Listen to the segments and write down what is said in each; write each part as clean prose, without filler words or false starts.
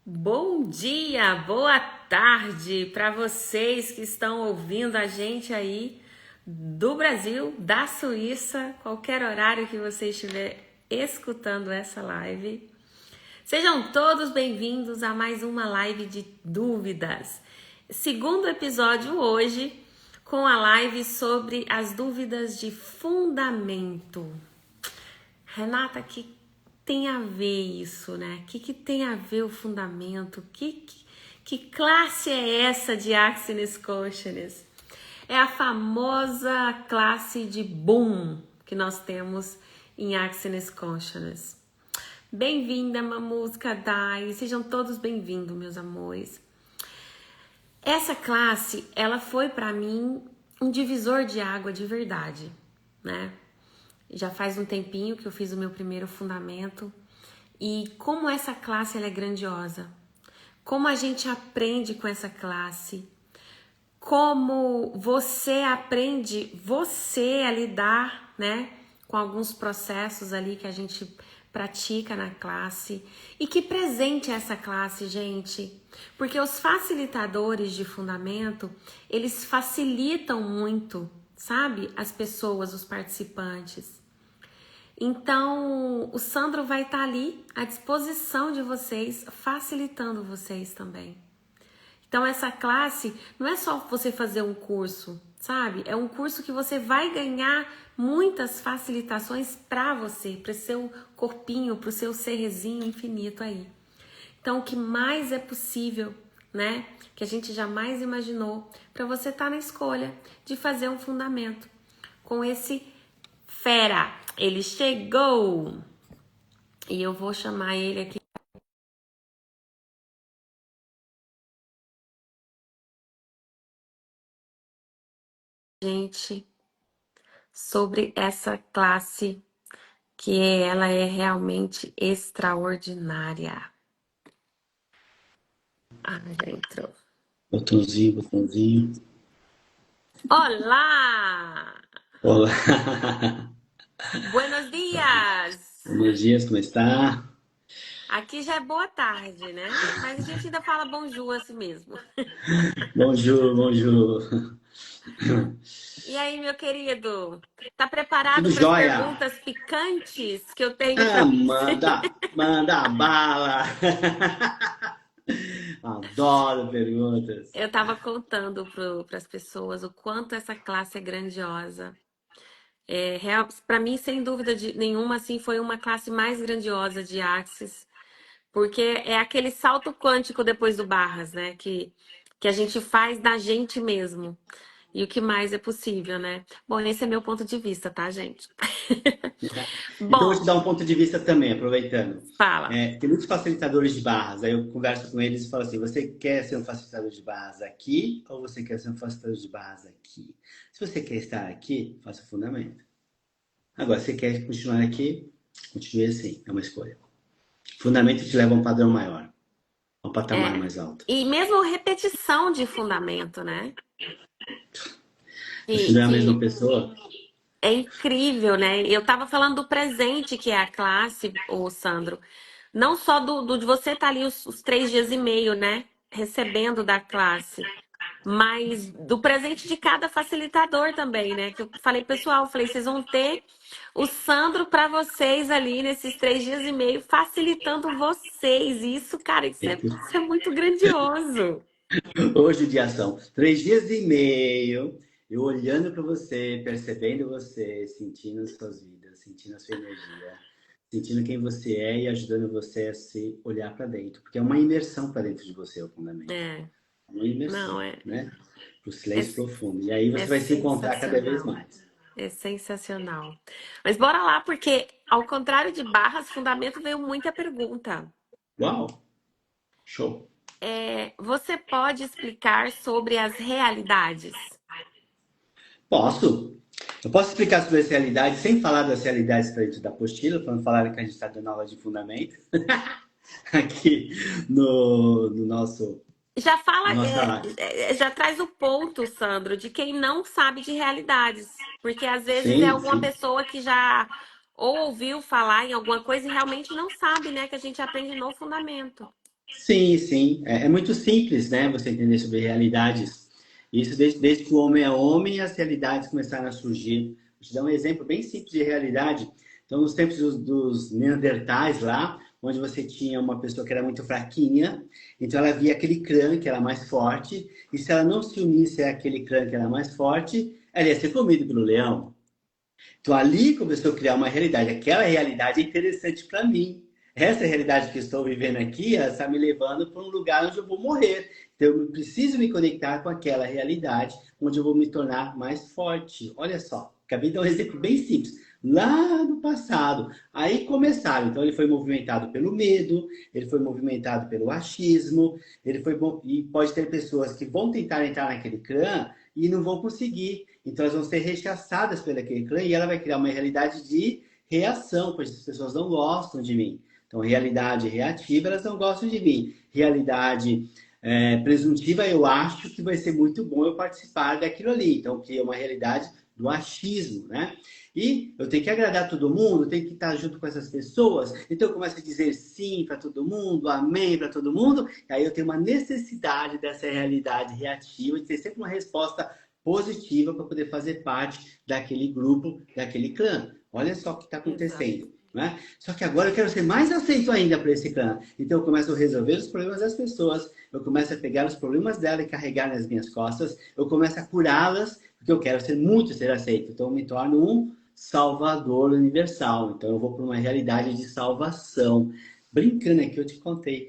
Bom dia, boa tarde para vocês que estão ouvindo a gente aí do Brasil, da Suíça, qualquer horário que você estiver escutando essa live. Sejam todos bem-vindos a mais uma live de dúvidas. Segundo episódio hoje, com a live sobre as dúvidas de fundamento. Renata, que tem a ver isso, né? O que tem a ver o fundamento? Que classe é essa de Axiones Consciousness? É a famosa classe de Boom que nós temos em Axiones Consciousness. Bem-vinda, Mamusca Dai. Sejam todos bem-vindos, meus amores. Essa classe, ela foi para mim um divisor de água de verdade, né? Já faz um tempinho que eu fiz o meu primeiro fundamento e como essa classe ela é grandiosa, como a gente aprende com essa classe, como você aprende a lidar, né, com alguns processos ali que a gente pratica na classe e que presente é essa classe, gente, porque os facilitadores de fundamento, eles facilitam muito, sabe, as pessoas, os participantes. Então, o Sandro vai estar ali à disposição de vocês, facilitando vocês também. Então, essa classe não é só você fazer um curso, sabe? É um curso que você vai ganhar muitas facilitações para você, para o seu corpinho, para o seu serzinho infinito aí. Então, o que mais é possível, né? Que a gente jamais imaginou, para você estar na escolha de fazer um fundamento com esse fera. Ele chegou! E eu vou chamar ele aqui. Gente, sobre essa classe, que ela é realmente extraordinária. Ah, já entrou. Botãozinho, botãozinho. Olá! Olá! Buenos dias! Buenos dias, como está? Aqui já é boa tarde, né? Mas a gente ainda fala bonjour assim mesmo. Bonjour, bonjour. E aí, meu querido? Tá preparado Tudo para as jóia? perguntas picantes que eu tenho Ah, para você? manda bala! Adoro perguntas. Eu tava contando para as pessoas o quanto essa classe é grandiosa. É, para mim, sem dúvida nenhuma, assim, foi uma classe mais grandiosa de Axis, porque é aquele salto quântico depois do Barras, né? Que a gente faz da gente mesmo. E o que mais é possível, né? Bom, esse é meu ponto de vista, tá, gente? Então, eu vou te Bom, dar um ponto de vista também, aproveitando. fala. Tem muitos facilitadores de barras, aí eu converso com eles e falo assim: você quer ser um facilitador de barras aqui ou você quer ser um facilitador de barras aqui? Se você quer estar aqui, faça o fundamento. Agora, se você quer continuar aqui, continue assim, é uma escolha. Fundamento te leva a um padrão maior, a um patamar É. mais alto. E mesmo repetição de fundamento, né? Se Que, não é a mesma que pessoa, É incrível, né? Eu tava falando do presente que é a classe, o Sandro. Não só de você estar ali os 3 dias e meio, né? Recebendo da classe, mas do presente de cada facilitador também, né? Que eu falei, pessoal, eu falei, vocês vão ter o Sandro para vocês ali nesses 3 dias e meio, facilitando vocês. E isso, cara, isso é muito grandioso. hoje de ação. 3 dias e meio, eu olhando para você, percebendo você, sentindo suas vidas, sentindo a sua energia, sentindo quem você é e ajudando você a se olhar para dentro. Porque é uma imersão para dentro de você, o fundamento. É, É uma imersão, não, é, né? Para o é, silêncio profundo. E aí é você vai se encontrar cada vez sensacional. mais. É sensacional. Mas bora lá, porque ao contrário de Barras, Fundamento veio muita pergunta. Uau! Show! Você pode explicar sobre as realidades? Posso? Eu posso explicar sobre as realidades sem falar das realidades para dentro da apostila, para não falar que a gente está dando aula de fundamento aqui no nosso, Já fala, na nossa live. já traz o ponto, Sandro, de quem não sabe de realidades. Porque às vezes é Sim, alguma sim. pessoa que já ou ouviu falar em alguma coisa e realmente não sabe, né? Que a gente aprende no fundamento. Sim, sim. É muito simples, né? Você entender sobre realidades. Isso desde que o homem é homem, as realidades começaram a surgir. Vou te dar um exemplo bem simples de realidade. Então, nos tempos dos Neandertais lá, onde você tinha uma pessoa que era muito fraquinha, então ela via aquele clã que era mais forte, e se ela não se unisse àquele clã que era mais forte, ela ia ser comida pelo leão. Então ali começou a criar uma realidade. Aquela realidade é interessante para mim. Essa realidade que eu estou vivendo aqui está me levando para um lugar onde eu vou morrer. Então eu preciso me conectar com aquela realidade onde eu vou me tornar mais forte. Olha só, acabei de dar um exemplo bem simples. Lá no passado, aí começaram. Então ele foi movimentado pelo medo, ele foi movimentado pelo achismo, ele foi e pode ter pessoas que vão tentar entrar naquele clã e não vão conseguir. Então elas vão ser rechaçadas pelo aquele clã e ela vai criar uma realidade de reação, pois as pessoas não gostam de mim. Então, realidade reativa, elas não gostam de mim. Realidade presuntiva, eu acho que vai ser muito bom eu participar daquilo ali. Então, cria uma realidade do achismo, né? E eu tenho que agradar todo mundo, tenho que estar junto com essas pessoas. Então, eu começo a dizer sim para todo mundo, amém para todo mundo. E aí eu tenho uma necessidade dessa realidade reativa, de ter sempre uma resposta positiva para poder fazer parte daquele grupo, daquele clã. Olha só o que está Exato. acontecendo. Né? Só que agora eu quero ser mais aceito ainda para esse clã. Então eu começo a resolver os problemas das pessoas, eu começo a pegar os problemas dela e carregar nas minhas costas, eu começo a curá-las, porque eu quero ser aceito. Então eu me torno um salvador universal. Então eu vou para uma realidade de salvação. Brincando aqui, eu te contei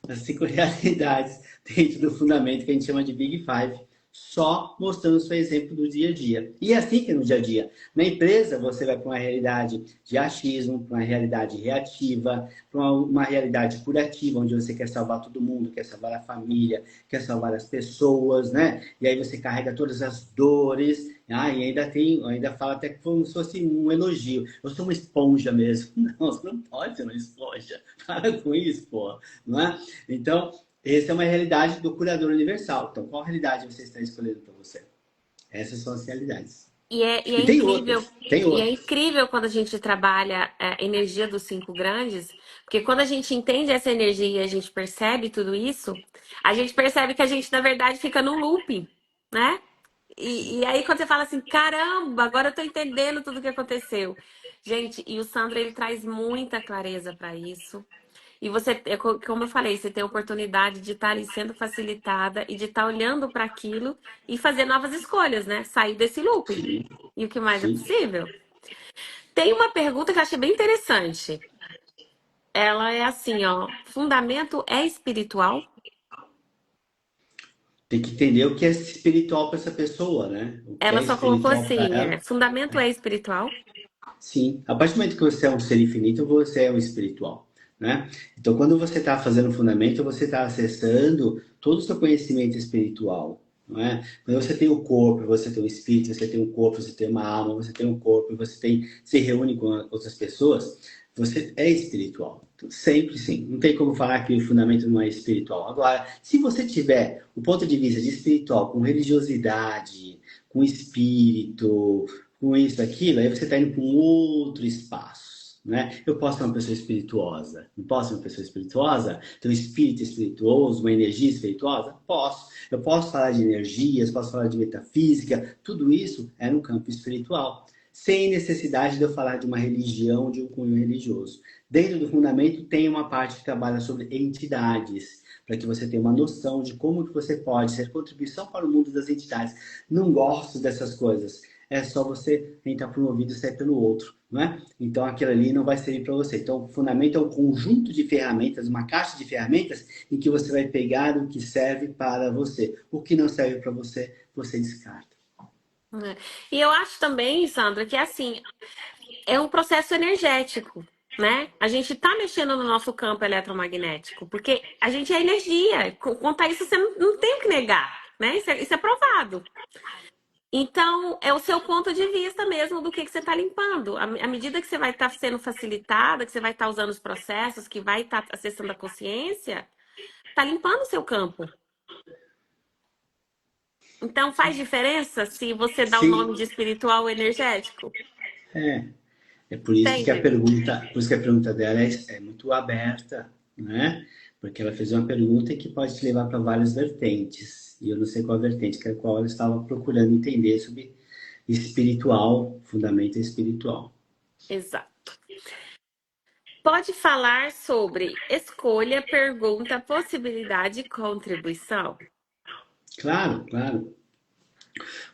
as 5 realidades dentro do fundamento que a gente chama de Big Five, só mostrando o seu exemplo do dia a dia. E é assim que é no dia a dia. Na empresa, você vai para uma realidade de achismo, para uma realidade reativa, para uma realidade curativa, onde você quer salvar todo mundo, quer salvar a família, quer salvar as pessoas, né? E aí você carrega todas as dores. E ainda fala até como se fosse um elogio. Eu sou uma esponja mesmo. Não, você não pode ser uma esponja. Para com isso, pô. Não é? Então, essa é uma realidade do curador universal. Então, qual realidade você está escolhendo para você? Essas são as realidades. E é E tem incrível, outras, tem e é outras. incrível quando a gente trabalha a energia dos cinco grandes, porque quando a gente entende essa energia e a gente percebe tudo isso, a gente percebe que a gente, na verdade, fica num looping, né? E aí quando você fala assim, caramba, agora eu tô entendendo tudo o que aconteceu. Gente, e o Sandro, ele traz muita clareza para isso. E você, como eu falei, você tem a oportunidade de estar ali sendo facilitada e de estar olhando para aquilo e fazer novas escolhas, né? Sair desse looping. Sim, E o que mais é sim. possível? Tem uma pergunta que eu achei bem interessante. Ela é assim, ó, fundamento é espiritual? Tem que entender o que é espiritual para essa pessoa, né? O que Ela é só colocou espiritual para assim, ela. fundamento é espiritual? Sim, a partir do momento que você é um ser infinito, você é um espiritual, né? Então, quando você está fazendo o fundamento, você está acessando todo o seu conhecimento espiritual, não é? Quando você tem o corpo, você tem o espírito, você tem um corpo, você tem uma alma, você tem um corpo, você tem, se reúne com outras pessoas, você é espiritual. Então, sempre sim. Não tem como falar que o fundamento não é espiritual. Agora, se você tiver o ponto de vista de espiritual com religiosidade, com espírito, com isso, aquilo, aí você está indo para um outro espaço, né? Eu posso ser uma pessoa espirituosa, não posso ser uma pessoa espirituosa? Ter um espírito espirituoso, uma energia espirituosa? Posso. Eu posso falar de energias, posso falar de metafísica, tudo isso é no campo espiritual, sem necessidade de eu falar de uma religião, de um cunho religioso. Dentro do fundamento tem uma parte que trabalha sobre entidades, para que você tenha uma noção de como que você pode ser contribuição para o mundo das entidades. Não gosto dessas coisas, é só você entrar por um ouvido e sair pelo outro, não é? Então aquilo ali não vai servir para você. Então o fundamento é um conjunto de ferramentas, uma caixa de ferramentas em que você vai pegar o que serve para você. O que não serve para você, você descarta. É. E eu acho também, Sandra, que assim, é um processo energético, né? A gente tá mexendo no nosso campo eletromagnético, porque a gente é energia. Quanto a isso, você não tem o que negar, né? Isso é provado. Então, é o seu ponto de vista mesmo do que você está limpando. À medida que você vai estar sendo facilitada, que você vai estar usando os processos, que vai estar acessando a consciência, está limpando o seu campo. Então, faz diferença se você dá o nome Sim, de espiritual ou energético? é. É por isso que a Entende? pergunta, por isso que a pergunta dela é muito aberta, né? Porque ela fez uma pergunta que pode te levar para várias vertentes. E eu não sei qual vertente, que é qual ela estava procurando entender sobre espiritual, fundamento espiritual. Exato. Pode falar sobre escolha, pergunta, possibilidade e contribuição? Claro, claro.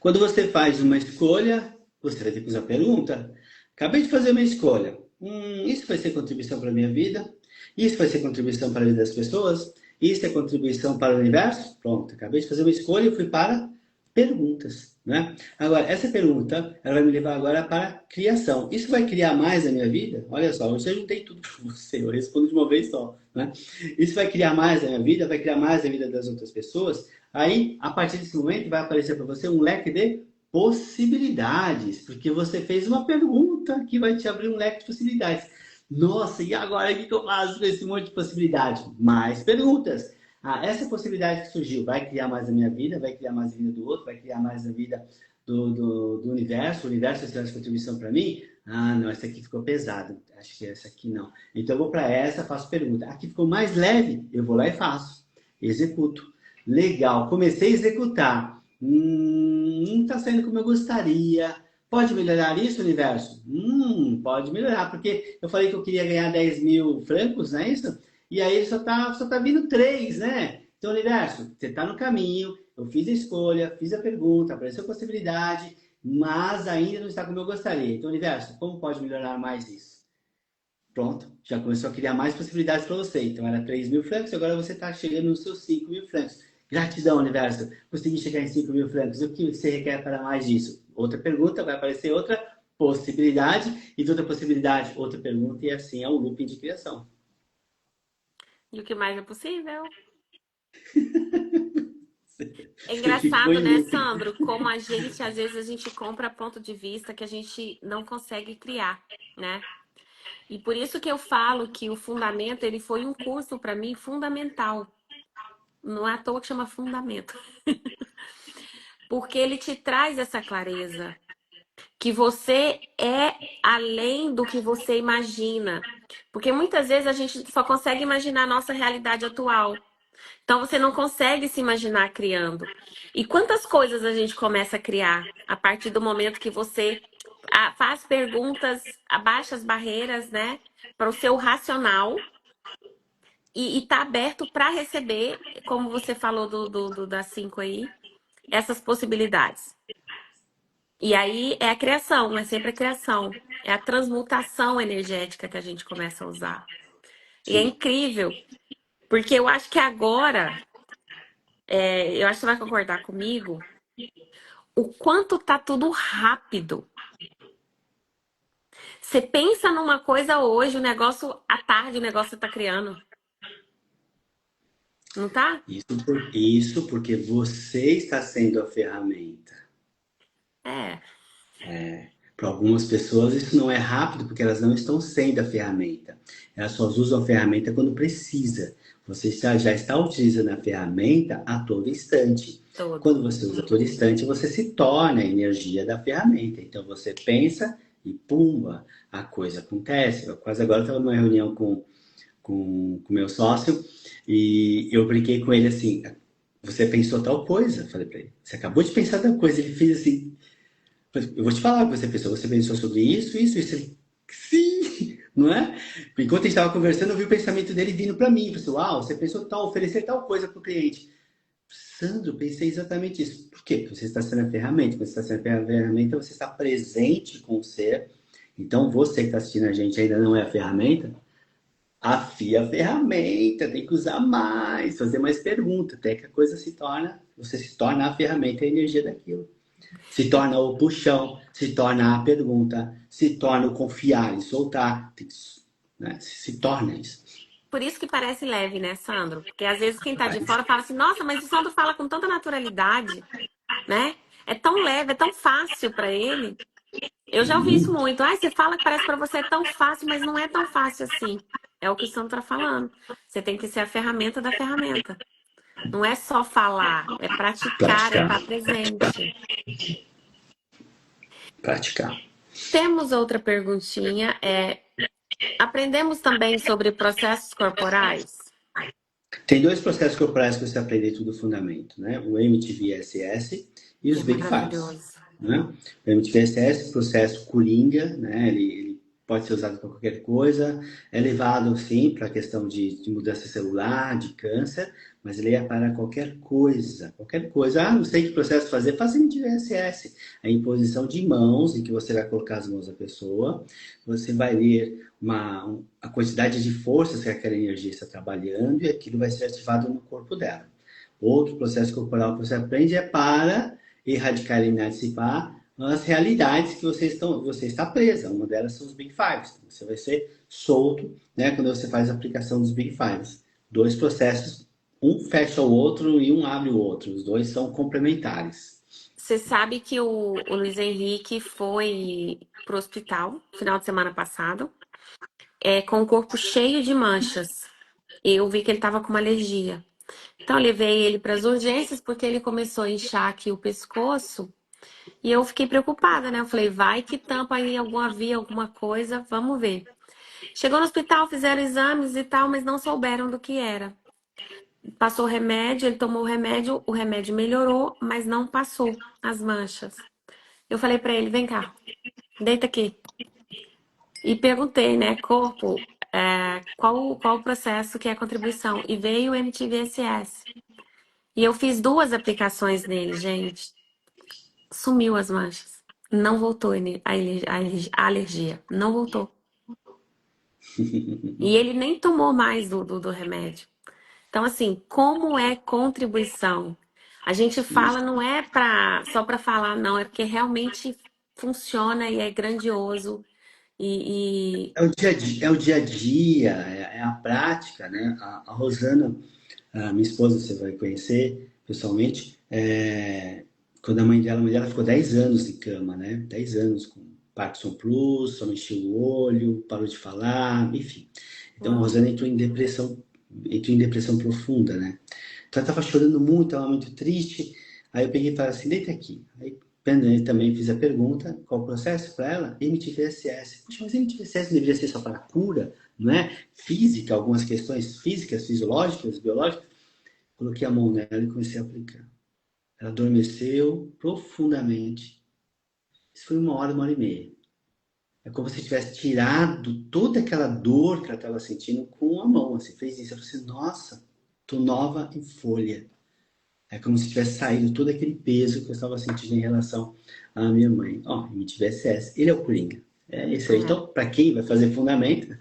Quando você faz uma escolha, você vai ter que usar a pergunta. Acabei de fazer uma escolha. Isso vai ser contribuição para a minha vida? Isso vai ser contribuição para a vida das pessoas? Isso é contribuição para o universo? Pronto, acabei de fazer uma escolha e fui para perguntas, né? Agora, essa pergunta, ela vai me levar agora para a criação. Isso vai criar mais a minha vida? Olha só, hoje eu juntei tudo para você, eu respondo de uma vez só, né? Isso vai criar mais a minha vida? Vai criar mais a vida das outras pessoas? Aí, a partir desse momento, vai aparecer para você um leque de possibilidades, porque você fez uma pergunta que vai te abrir um leque de possibilidades. Nossa, e agora o que eu faço com esse monte de possibilidades? Mais perguntas. Ah, essa possibilidade que surgiu vai criar mais a minha vida, vai criar mais a vida do outro, vai criar mais a vida do universo. O universo vai ser contribuição para mim? Ah, não, essa aqui ficou pesada. Acho que essa aqui não. Então eu vou para essa, faço pergunta. Aqui ficou mais leve, eu vou lá e faço. Executo. Legal, comecei a executar. Não está saindo como eu gostaria. Pode melhorar isso, universo? Pode melhorar, porque eu falei que eu queria ganhar 10 mil francos, não é isso? E aí só tá vindo 3, né? Então, universo, você está no caminho, eu fiz a escolha, fiz a pergunta, apareceu a possibilidade, mas ainda não está como eu gostaria. Então, universo, como pode melhorar mais isso? Pronto, já começou a criar mais possibilidades para você. Então era 3 mil francos, agora você está chegando nos seus 5 mil francos. Gratidão, universo. Consegui chegar em 5 mil francos. O que você requer para mais disso? Outra pergunta, vai aparecer outra possibilidade, e de outra possibilidade, outra pergunta, e assim é o looping de criação. E o que mais é possível? É Você ficou engraçado, em né, looping. Sandro? Como a gente, às vezes, a gente compra ponto de vista que a gente não consegue criar, né? E por isso que eu falo que o fundamento, ele foi um curso para mim fundamental. Não é à toa que chama fundamento. Porque ele te traz essa clareza. Que você é além do que você imagina. Porque muitas vezes a gente só consegue imaginar a nossa realidade atual. Então você não consegue se imaginar criando. E quantas coisas a gente começa a criar a partir do momento que você faz perguntas, abaixa as barreiras, né, para o seu racional e tá aberto para receber, como você falou das 5 aí, essas possibilidades. E aí é a criação, é sempre a criação. É a transmutação energética que a gente começa a usar. E é Sim. incrível, porque eu acho que agora, eu acho que você vai concordar comigo, o quanto tá tudo rápido. Você pensa numa coisa hoje, o negócio, à tarde, o negócio tá criando. Não tá? Isso porque você está sendo a ferramenta. É, Para algumas pessoas isso não é rápido porque elas não estão sendo a ferramenta. Elas só usam a ferramenta quando precisa. Você já está utilizando a ferramenta a todo instante. todo. Quando você usa a todo instante, você se torna a energia da ferramenta. Então você pensa e pumba, a coisa acontece. Eu quase agora estava numa reunião com meu sócio e eu brinquei com ele assim: você pensou tal coisa? Falei para ele: você acabou de pensar tal coisa. Ele fez assim: eu vou te falar o que você pensou sobre isso, isso, isso. Ele, sim, não é? Enquanto a gente estava conversando, eu vi o pensamento dele vindo para mim. Eu falei, uau, você pensou tal, oferecer tal coisa para o cliente. Sandro, pensei exatamente isso. Por quê? Porque você está sendo a ferramenta. Quando você está sendo a ferramenta, você está presente com o ser. Então, você que está assistindo a gente ainda não é a ferramenta, afia a ferramenta, tem que usar mais, fazer mais perguntas, até que a coisa se torna, você se torna a ferramenta e a energia daquilo. Se E torna o puxão, se torna a pergunta, se torna o confiar e soltar, né? Se torna isso. por isso que parece leve, né, Sandro? Porque às vezes quem tá de fora fala assim, nossa, mas o Sandro fala com tanta naturalidade, né? É tão leve, é tão fácil para ele. Eu já ouvi isso muito. Ai, você fala que parece para você é tão fácil, mas não é tão fácil assim. É o que o Sandro tá falando. Você tem que ser a ferramenta da ferramenta. Não é só falar, é praticar, é Praticar, estar presente. praticar. Temos outra perguntinha, aprendemos também sobre processos corporais? Tem dois processos corporais que você aprende tudo fundamento, né? O MTVSS e Que os é Big Fives, maravilhoso. né? O MTVSS, processo coringa, né? Ele pode ser usado para qualquer coisa, é levado, sim, para a questão de mudança celular, de câncer, mas ele é para qualquer coisa, qualquer coisa. Ah, não sei que processo fazer, faz MTVSS. A imposição de mãos, em que você vai colocar as mãos da pessoa, você vai ler a quantidade de forças que aquela energia está trabalhando e aquilo vai ser ativado no corpo dela. Outro processo corporal que você aprende é para erradicar e dissipar as realidades que você está presa. Uma delas são os Big Fives. Você vai ser solto, né, quando você faz a aplicação dos Big Fives. Dois processos, um fecha o outro e um abre o outro. Os dois são complementares. Você sabe que o Luiz Henrique foi pro hospital final de semana passado, com o corpo cheio de manchas. Eu vi que ele tava com uma alergia. Então, eu levei ele para as urgências porque ele começou a inchar aqui o pescoço. E eu fiquei preocupada, né? Eu falei, vai que tampa aí alguma via, alguma coisa, vamos ver. Chegou no hospital, fizeram exames e tal, mas não souberam do que era. Passou o remédio, ele tomou o remédio melhorou, mas não passou as manchas. Eu falei pra ele, vem cá, deita aqui. E perguntei, né, corpo, qual o processo que é a contribuição? E veio o MTVSS. E eu fiz duas aplicações nele, gente. Sumiu as manchas. Não voltou a alergia. Não voltou. E ele nem tomou mais do remédio. Então, assim, como é contribuição? A gente fala, não é só para falar, não, é porque realmente funciona e é grandioso. E, É o dia a dia, é o dia a dia, é a prática, né? A Rosana, a minha esposa, você vai conhecer pessoalmente, quando a mãe dela ficou 10 anos em cama, né? 10 anos com Parkinson Plus, só mexia o olho, parou de falar, enfim. Então a uau, Rosana entrou em depressão profunda, né? Então ela estava chorando muito, estava muito triste. Aí eu peguei e falei assim, deita aqui. Aí eu também fiz a pergunta, qual o processo para ela? MTVSS. Poxa, mas MTVSS deveria ser só para cura, não é? Física, algumas questões físicas, fisiológicas, biológicas. Coloquei a mão nela e comecei a aplicar. Ela adormeceu profundamente. Isso foi uma hora e meia. É como se tivesse tirado toda aquela dor que ela estava sentindo com a mão. Assim, fez isso. Eu falei assim, nossa, tô nova em folha. É como se tivesse saído todo aquele peso que eu estava sentindo em relação à minha mãe. Ó, oh, MTVSS, ele é o Coringa. É isso aí. é, Então, para quem vai fazer fundamento,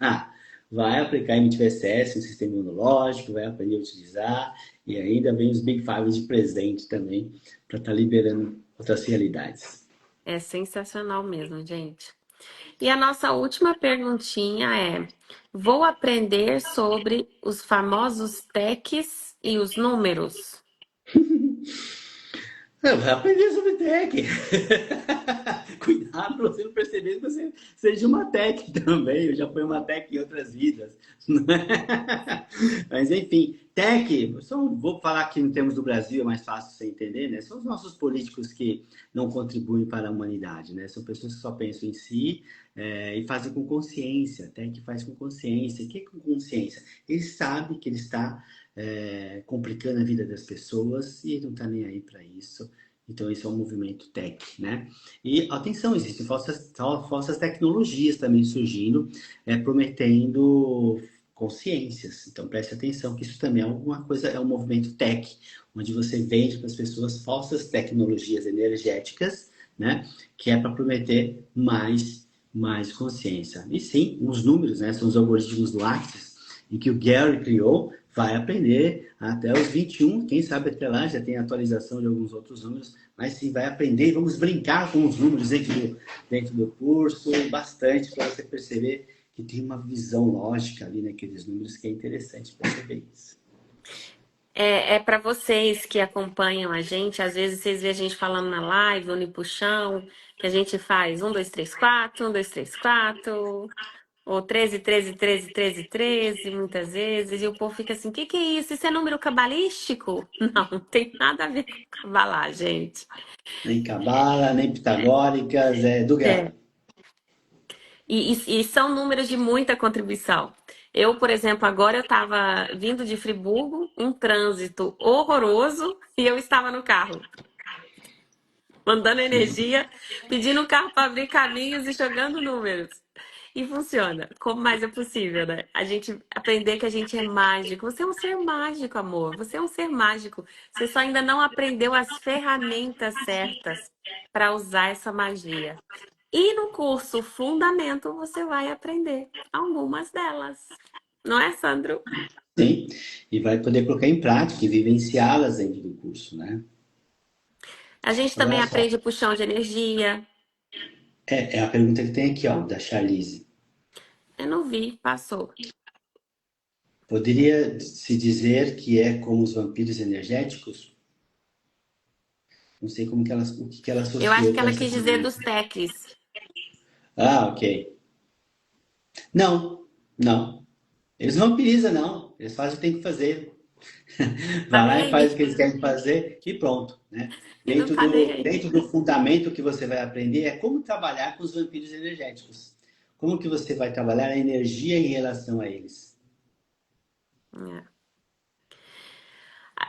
vai aplicar MTVSS no sistema imunológico, vai aprender a utilizar, e ainda vem os Big Five de presente também, para estar liberando outras realidades. é sensacional mesmo, gente. E a nossa última perguntinha é: vou aprender sobre os famosos techs e os números. Vai aprender sobre tech. Cuidado para você não perceber que você seja uma tech também. Eu já fui uma tech em outras vidas. Mas enfim, tech, só vou falar aqui em termos do Brasil, é mais fácil você entender, né? São os nossos políticos que não contribuem para a humanidade, né? São pessoas que só pensam em si e fazem com consciência. Tech faz com consciência. O que é com consciência? Ele sabe que ele está complicando a vida das pessoas e ele não está nem aí para isso. Então, esse é um movimento tech, né? E, atenção, existem falsas tecnologias também surgindo, prometendo consciências. Então, preste atenção que isso também é alguma coisa, é um movimento tech, onde você vende para as pessoas falsas tecnologias energéticas, né? Que é para prometer mais consciência. E sim, os números, né? São os algoritmos lácteos, em que o Gary criou, vai aprender até os 21, quem sabe até lá já tem atualização de alguns outros números, mas sim, vai aprender, vamos brincar com os números dentro do curso, bastante para você perceber que tem uma visão lógica ali naqueles números que é interessante perceber isso. É para vocês que acompanham a gente, às vezes vocês veem a gente falando na live ou no puxão, que a gente faz 1, 2, 3, 4, 1, 2, 3, 4, ou 13, 13, 13, 13, 13, muitas vezes, e o povo fica assim, que é isso? Isso é número cabalístico? Não, não tem nada a ver com cabalá, gente. Nem cabala, nem pitagóricas, é do Gary. É. E são números de muita contribuição. Eu, por exemplo, agora eu estava vindo de Friburgo, um trânsito horroroso, e eu estava no carro, mandando energia, pedindo o carro para abrir caminhos e jogando números. E funciona. Como mais é possível, né? A gente aprender que a gente é mágico. Você é um ser mágico, amor. Você é um ser mágico. Você só ainda não aprendeu as ferramentas certas para usar essa magia. E no curso Fundamento você vai aprender algumas delas. Não é, Sandro? Sim, e vai poder colocar em prática e vivenciá-las dentro do curso, né? A gente também Agora só, aprende puxão de energia. é a pergunta que tem aqui, ó, da Charlize. Eu não vi, passou. Poderia se dizer que é como os vampiros energéticos? Não sei como que ela, o que ela Eu acho associou que com ela essa quis dizer pergunta. dos techs. Ah, ok. Não, não. Eles não vampirizam, não. Eles fazem o que tem que fazer. Tá Vai nem lá e faz o aí. que eles querem fazer e pronto, né? E não Dentro tá nem do, aí. dentro do fundamento que você vai aprender é como trabalhar com os vampiros energéticos. Como que você vai trabalhar a energia em relação a eles. É.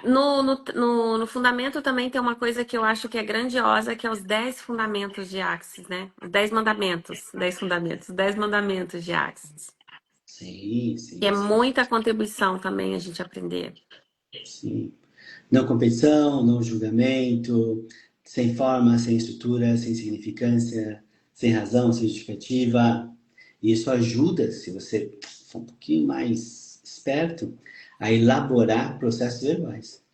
No fundamento também tem uma coisa que eu acho que é grandiosa, que é os 10 fundamentos de Axis, né? Os 10 mandamentos, 10 fundamentos, 10 mandamentos de Axis. Sim, Que sim, é sim, muita contribuição também a gente aprender. sim. Não competição, não julgamento, sem forma, sem estrutura, sem significância, sem razão, sem justificativa. E isso ajuda, se você for um pouquinho mais esperto, a elaborar processos verbais.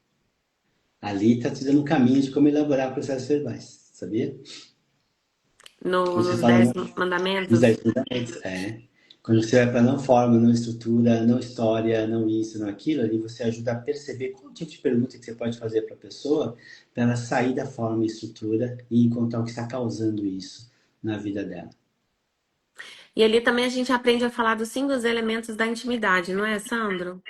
Ali está te dando um caminho de como elaborar processos verbais, sabia? Quando você Nos fala 10 nos mandamentos. 10 fundamentos, quando você vai para não forma, não estrutura, não história, não isso, não aquilo, ali você ajuda a perceber qual tipo de pergunta que você pode fazer para a pessoa para ela sair da forma e estrutura e encontrar o que está causando isso na vida dela. E ali também a gente aprende a falar dos 5 elementos da intimidade, não é, Sandro?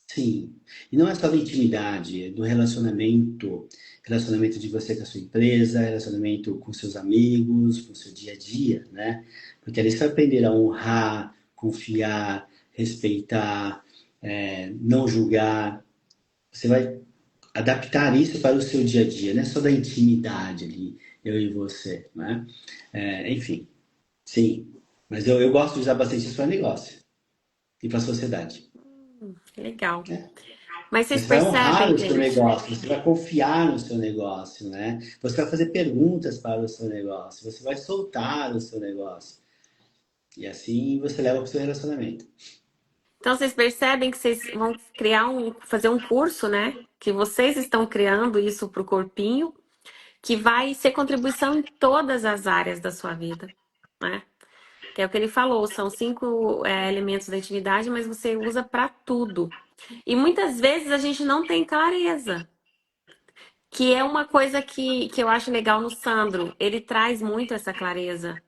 Sim. E não é só da intimidade, é do relacionamento. Relacionamento de você com a sua empresa, relacionamento com seus amigos, com o seu dia a dia, né? Porque ali você vai aprender a honrar, confiar, respeitar, não julgar. Você vai adaptar isso para o seu dia a dia, não é só da intimidade ali, eu e você, né? Enfim, sim. Mas eu gosto de usar bastante isso para negócio e para a sociedade. Legal. Mas vocês Você vai honrar percebem, o seu gente? negócio, você vai confiar no seu negócio, né? Você vai fazer perguntas para o seu negócio, você vai soltar o seu negócio. E assim você leva para o seu relacionamento. Então vocês percebem que vocês vão fazer um curso, né? Que vocês estão criando isso para o corpinho, que vai ser contribuição em todas as áreas da sua vida, né? Que é o que ele falou, são 5 elementos da intimidade, mas você usa para tudo. E muitas vezes a gente não tem clareza, que é uma coisa que eu acho legal no Sandro. Ele traz muito essa clareza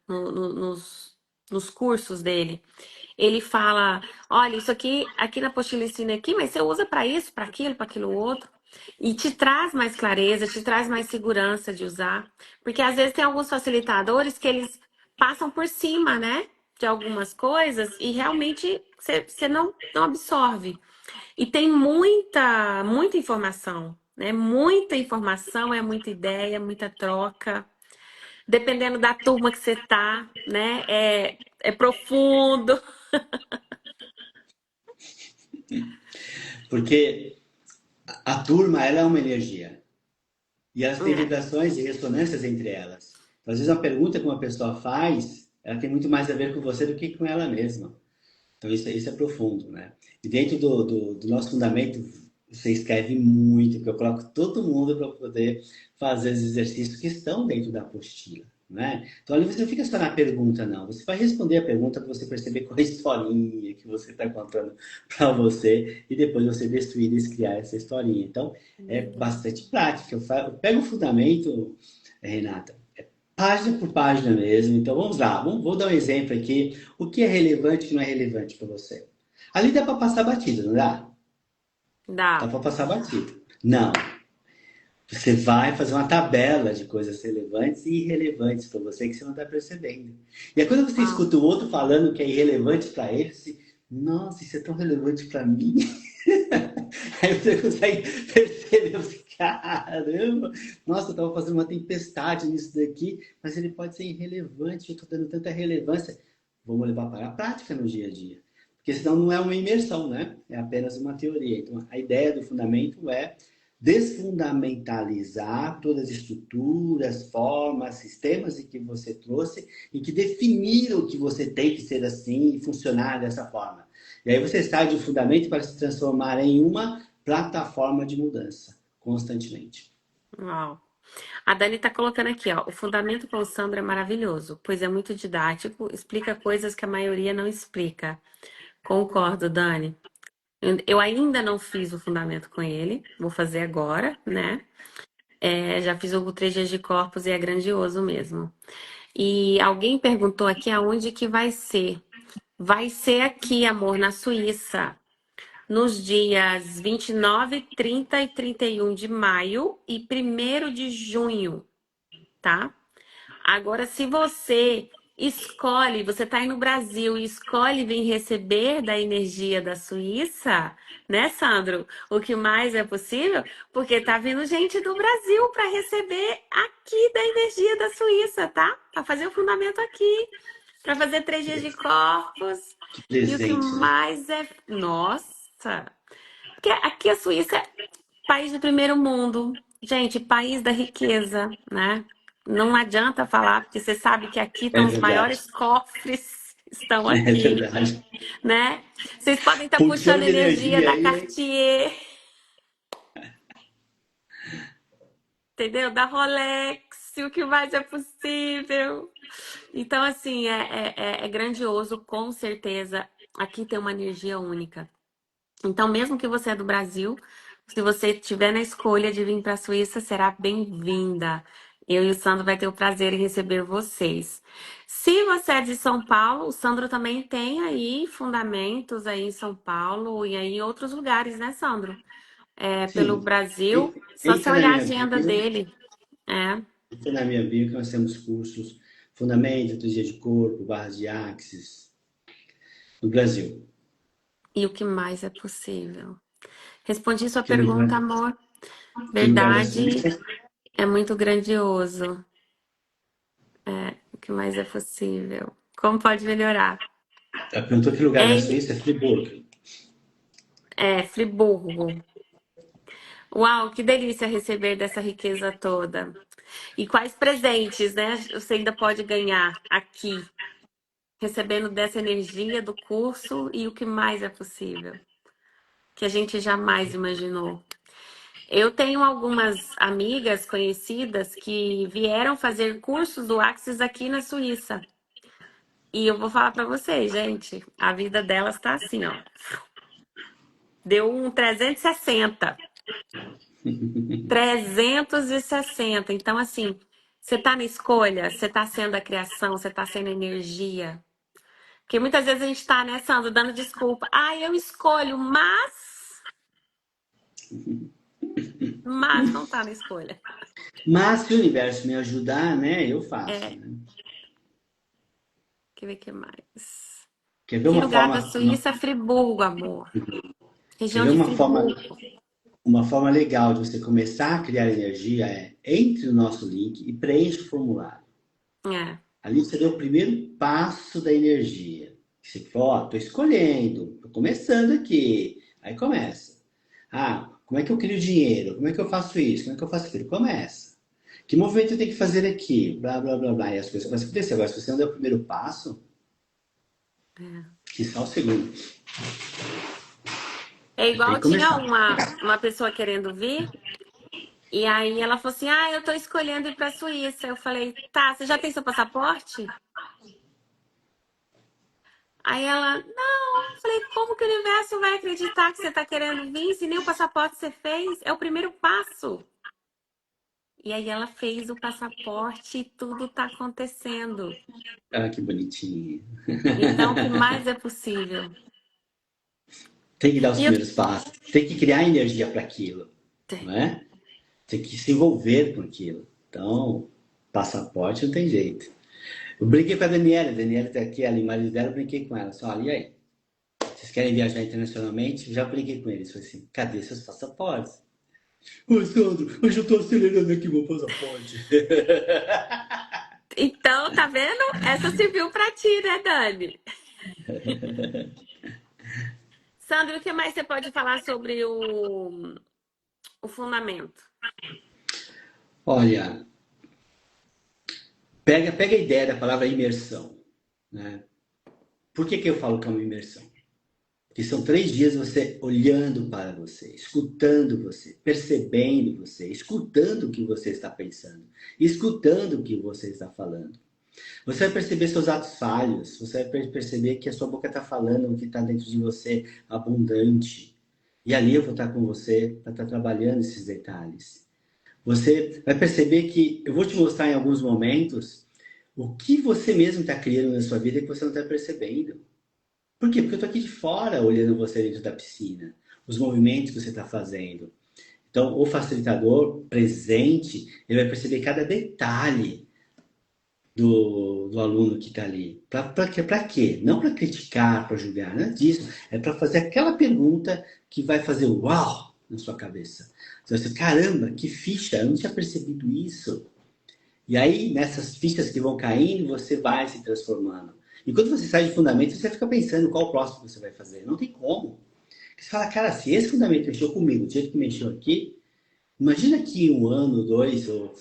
nos cursos dele. Ele fala, olha, isso aqui na apostila ensina aqui, mas você usa para aquilo outro. E te traz mais clareza, te traz mais segurança de usar. Porque às vezes tem alguns facilitadores que eles passam por cima, né? De algumas coisas e realmente você não absorve. E tem muita informação, né? Muita informação, é muita ideia, muita troca. Dependendo da turma que você tá, né? É profundo. Porque a turma, ela é uma energia. E elas têm É, vibrações e ressonâncias entre elas. Então, às vezes, uma pergunta que uma pessoa faz, ela tem muito mais a ver com você do que com ela mesma. Então, isso é profundo, né? E dentro do nosso fundamento, você escreve muito, porque eu coloco todo mundo para poder fazer os exercícios que estão dentro da apostila, né? Então, ali você não fica só na pergunta, não. Você vai responder a pergunta para você perceber qual é a historinha que você está contando para você e depois você destruir e criar essa historinha. Então, é legal. bastante prática. Eu pego o fundamento, Renata, página por página mesmo. Então vamos lá, vou dar um exemplo aqui. O que é relevante e o que não é relevante para você? Ali dá para passar batido, não dá? Dá Dá. para passar batido. Não. Você vai fazer uma tabela de coisas relevantes e irrelevantes para você que você não está percebendo. E aí, quando você Uau. escuta o outro falando que é irrelevante para ele, Nossa, isso é tão relevante para mim. Aí você consegue perceber, você, caramba, nossa, eu estava fazendo uma tempestade nisso daqui, mas ele pode ser irrelevante, eu estou dando tanta relevância. Vamos levar para a prática no dia a dia. Porque senão não é uma imersão, né? É apenas uma teoria. Então, a ideia do fundamento é desfundamentalizar todas as estruturas, formas, sistemas em que você trouxe e que definiram que você tem que ser assim e funcionar dessa forma. E aí você sai do fundamento para se transformar em uma plataforma de mudança, constantemente. Uau. A Dani tá colocando aqui, ó. O fundamento com o Sandro é maravilhoso, pois é muito didático, explica coisas que a maioria não explica. Concordo, Dani. Eu ainda não fiz o fundamento com ele, vou fazer agora, né? Já fiz o 3 dias de corpos e é grandioso mesmo. E alguém perguntou aqui aonde que vai ser. Vai ser aqui, amor, na Suíça, nos dias 29, 30 e 31 de maio e 1º de junho, tá? Agora, se você escolhe, você está aí no Brasil e escolhe vir receber da energia da Suíça, né, Sandro? O que mais é possível? Porque tá vindo gente do Brasil para receber aqui da energia da Suíça, tá? Para fazer o fundamento aqui, para fazer 3 dias de corpos. Que E o que presente, né? mais é. Nossa! Porque aqui a Suíça é país do primeiro mundo. Gente, país da riqueza, né? Não adianta falar, porque você sabe que aqui É estão os verdade. maiores cofres, estão É aqui, verdade. né? Vocês podem estar Puxão puxando de energia energia da aí, hein? Cartier, entendeu? Da Rolex, e o que mais é possível. Então, assim, é grandioso, com certeza. Aqui tem uma energia única. Então, mesmo que você é do Brasil, se você tiver na escolha de vir para a Suíça, será bem-vinda. Eu e o Sandro vai ter o prazer em receber vocês. Se você é de São Paulo, o Sandro também tem aí fundamentos aí em São Paulo e aí em outros lugares, né, Sandro? Pelo Sim. Brasil, só você Entra na olhar a minha agenda bio, dele. É. entra na minha bio que nós temos cursos Fundamento, Teoria de Corpo, Barras de Axis, no Brasil. E o que mais é possível? Respondi sua Que no lugar, pergunta, amor. que no lugar da Verdade, Suíça é muito grandioso. O que mais é possível? Como pode melhorar? ela perguntou que lugar da É, Suíça é Friburgo. Friburgo. Uau, que delícia receber dessa riqueza toda. E quais presentes, né? Você ainda pode ganhar aqui, recebendo dessa energia do curso e o que mais é possível, que a gente jamais imaginou. Eu tenho algumas amigas conhecidas que vieram fazer cursos do Axis aqui na Suíça. E eu vou falar para vocês, gente, a vida delas tá assim, ó. Deu um 360. 360. Então, assim, você tá na escolha, você tá sendo a criação, você tá sendo energia. Porque muitas vezes a gente tá, né, Sandro, dando desculpa. Ah, eu escolho, mas não tá na escolha. Mas se o universo me ajudar, né, eu faço, É, né? quer ver o que mais? Quer ver Que uma lugar da forma, Suíça é Friburgo, amor? quer Região ver de Friburgo. uma forma legal de você começar a criar energia é entre no nosso link e preencha o formulário. É, Ali você deu o primeiro passo da energia. Você falou, ó, tô escolhendo, tô começando aqui. Aí começa. Ah, como é que eu crio dinheiro? Como é que eu faço isso? Como é que eu faço aquilo? Começa. Que movimento eu tenho que fazer aqui? Blá, blá, blá, blá. E as coisas começam a acontecer. Agora, se você não der o primeiro passo, é. que só o segundo. É Aí tem igual que tinha começar. uma pessoa querendo vir, e aí ela falou assim: Ah, eu tô escolhendo ir pra Suíça. Eu falei: Tá, você já tem seu passaporte? Aí ela: Não. Eu falei: Como que o universo vai acreditar que você tá querendo vir se nem o passaporte você fez? É o primeiro passo. E aí ela fez o passaporte e tudo tá acontecendo. Ah, que bonitinho. Então, o que mais é possível? Tem que dar os E eu primeiros passos. Tem que criar energia para aquilo, não tenho. é? Tem que se envolver com aquilo. Então, passaporte não tem jeito. Eu brinquei com a Daniela está aqui, a marido dela, eu brinquei com ela. Só, olha, e aí? Vocês querem viajar internacionalmente? Já brinquei com eles. Falei assim, cadê seus passaportes? Ô, Sandro, hoje eu tô acelerando aqui meu passaporte. Então, tá vendo? Essa serviu pra ti, né, Dani? Sandro, o que mais você pode falar sobre o fundamento? Olha, pega a ideia da palavra imersão, né? Por que eu falo que é uma imersão? Porque são 3 dias você olhando para você, escutando você, percebendo você, escutando o que você está pensando, escutando o que você está falando. Você vai perceber seus atos falhos, você vai perceber que a sua boca está falando o que está dentro de você abundante. E ali eu vou estar com você para estar trabalhando esses detalhes. Você vai perceber que eu vou te mostrar em alguns momentos o que você mesmo está criando na sua vida que você não está percebendo. Por quê? Porque eu estou aqui de fora olhando você dentro da piscina, os movimentos que você está fazendo. Então, o facilitador presente, ele vai perceber cada detalhe do aluno que está ali. Para quê? Não para criticar, para julgar, nada disso. É para fazer aquela pergunta que vai fazer uau na sua cabeça. Você vai dizer, caramba, que ficha, eu não tinha percebido isso. E aí, nessas fichas que vão caindo, você vai se transformando. E quando você sai de fundamento, você fica pensando qual o próximo que você vai fazer. Não tem como. Você fala, cara, se esse fundamento mexeu comigo do jeito que mexeu aqui, imagina aqui 1 ano, 2 ou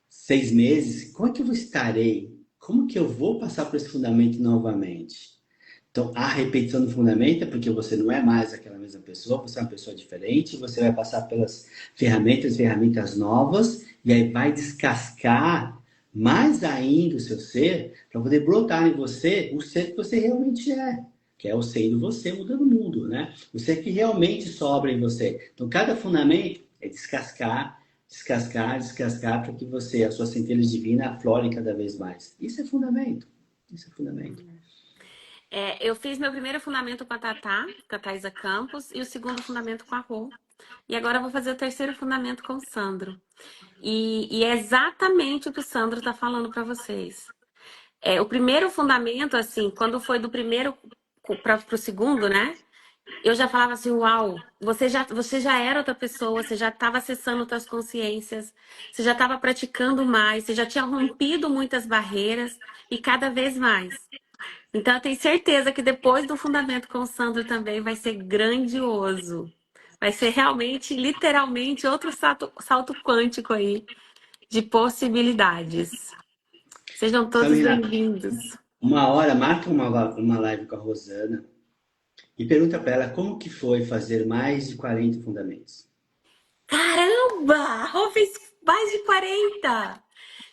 6 meses, como é que eu estarei? Como que eu vou passar por esse fundamento novamente? Então, a repetição do fundamento é porque você não é mais aquela mesma pessoa, você é uma pessoa diferente, você vai passar pelas ferramentas novas, e aí vai descascar mais ainda o seu ser, para poder brotar em você o ser que você realmente é, que é o ser do você mudando o mundo, né? O ser que realmente sobra em você. Então, cada fundamento é descascar, descascar, descascar, para que você, a sua centelha divina, aflore cada vez mais. Isso é fundamento. Isso é fundamento. Eu fiz meu primeiro fundamento com a Tatá, com a Thaisa Campos, e o segundo fundamento com a Rô. E agora eu vou fazer o terceiro fundamento com o Sandro. E é exatamente o que o Sandro está falando para vocês. O primeiro fundamento, assim, quando foi do primeiro para o segundo, né? Eu já falava assim, uau, você já era outra pessoa, você já estava acessando outras consciências, você já estava praticando mais, você já tinha rompido muitas barreiras e cada vez mais. Então, eu tenho certeza que depois do fundamento com o Sandro também vai ser grandioso. Vai ser realmente, literalmente, outro salto quântico aí de possibilidades. Sejam todos Samira, bem-vindos. uma hora, marca uma live com a Rosana e pergunta para ela como que foi fazer mais de 40 fundamentos. Caramba! A Rô fez mais de 40!